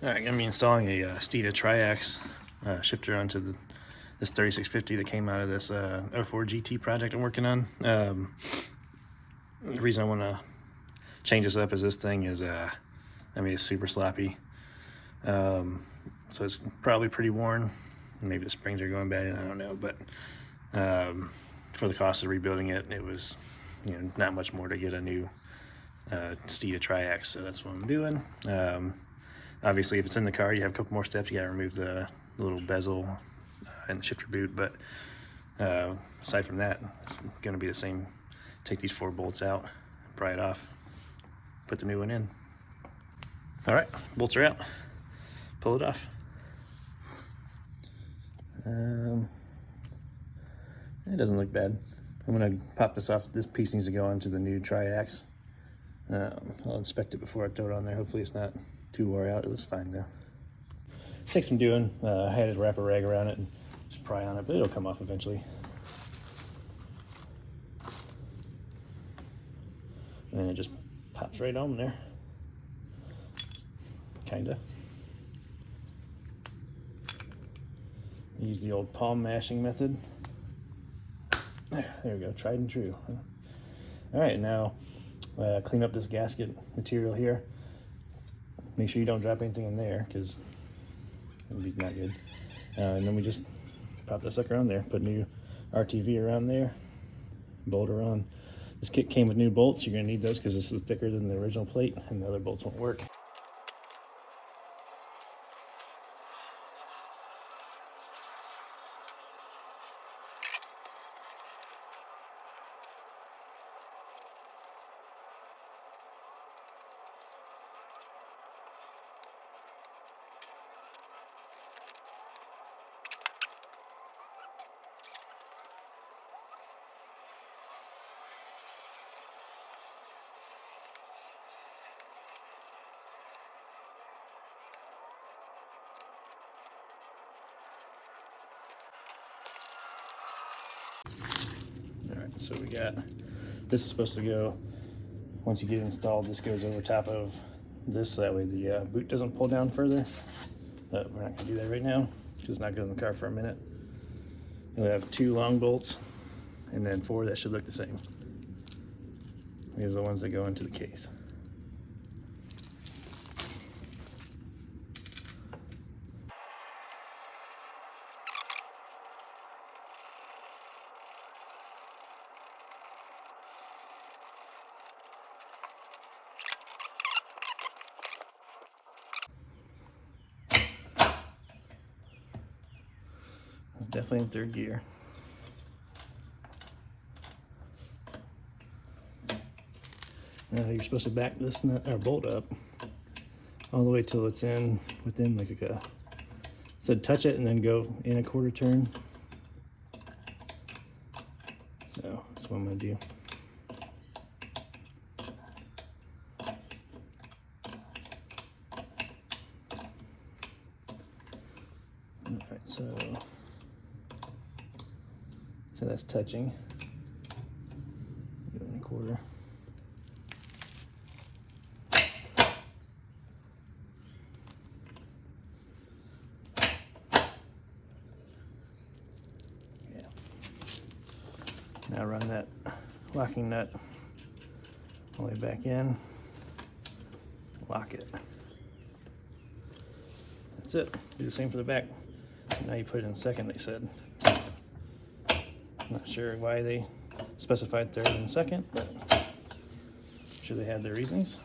All right, I'm gonna be installing a steeda triax shifter onto this 3650 that came out of this 04 GT project I'm working on. The reason I want to change this up is this thing is, it's super sloppy. So it's probably pretty worn. Maybe the springs are going bad, and I don't know. But for the cost of rebuilding it, it was not much more to get a new steeda triax. So that's what I'm doing. Obviously, if it's in the car, you have a couple more steps. You gotta remove the little bezel and the shifter boot, but aside from that, it's gonna be the same. Take these 4 bolts out, pry it off, put the new one in. All right, bolts are out. Pull it off. It doesn't look bad. I'm gonna pop this off. This piece needs to go onto the new triax. I'll inspect it before I throw it on there. Hopefully it's not too wore out. It looks fine though. Takes some doing. I had to wrap a rag around it and just pry on it, but it'll come off eventually. And then it just pops right on there. Kinda. Use the old palm mashing method. There we go, tried and true. All right, now clean up this gasket material here. Make sure you don't drop anything in there because it'll be not good. And then we just pop the sucker on there, put new RTV around there, bolt her on. This kit came with new bolts. You're gonna need those because this is thicker than the original plate and the other bolts won't work. Alright, so we got, this is supposed to go, once you get it installed, this goes over top of this, so that way the boot doesn't pull down further. But we're not going to do that right now, because it's not good in the car for a minute. You'll have 2 long bolts, and then 4 that should look the same. These are the ones that go into the case. It's definitely in 3rd gear. Now you're supposed to back this nut or bolt up all the way till it's in within like a, so touch it and then go in a 1/4 turn. So that's what I'm gonna do. All right, so that's touching. Go in a 1/4. Now run that locking nut all the way back in, lock it. That's it. Do the same for the back. Now you put it in 2nd, they said. Not sure why they specified 3rd and 2nd, but I'm sure they had their reasons.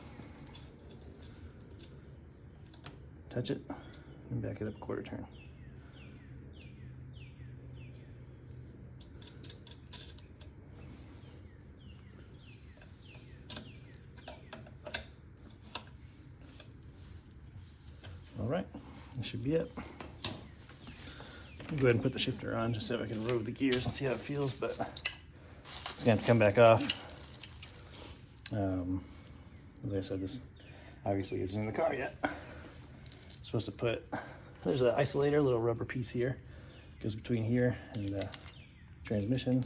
Touch it and back it up 1/4 turn. All right, that should be it. I'll go ahead and put the shifter on just so I can roll the gears and see how it feels, but it's gonna have to come back off. As I said, this obviously isn't in the car yet. I'm supposed to put, there's an isolator, a little rubber piece here, goes between here and the transmission.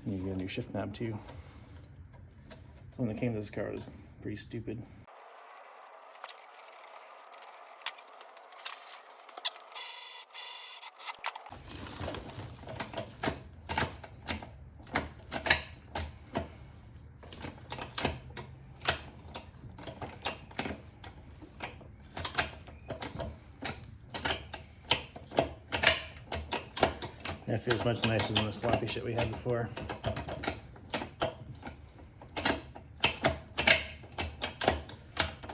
You get a new shift knob too. When it came to this car, it was pretty stupid. That feels much nicer than the sloppy shit we had before.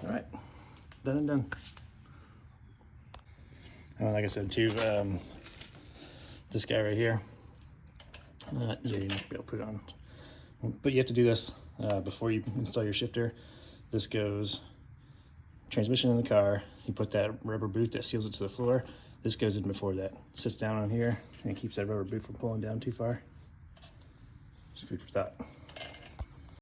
All right, done and done. Like I said too, this guy right here, yeah, you're not gonna be able to put it on. But you have to do this before you install your shifter. This goes transmission in the car. You put that rubber boot that seals it to the floor. This goes in before that. Sits down on here and it keeps that rubber boot from pulling down too far. Just food for thought.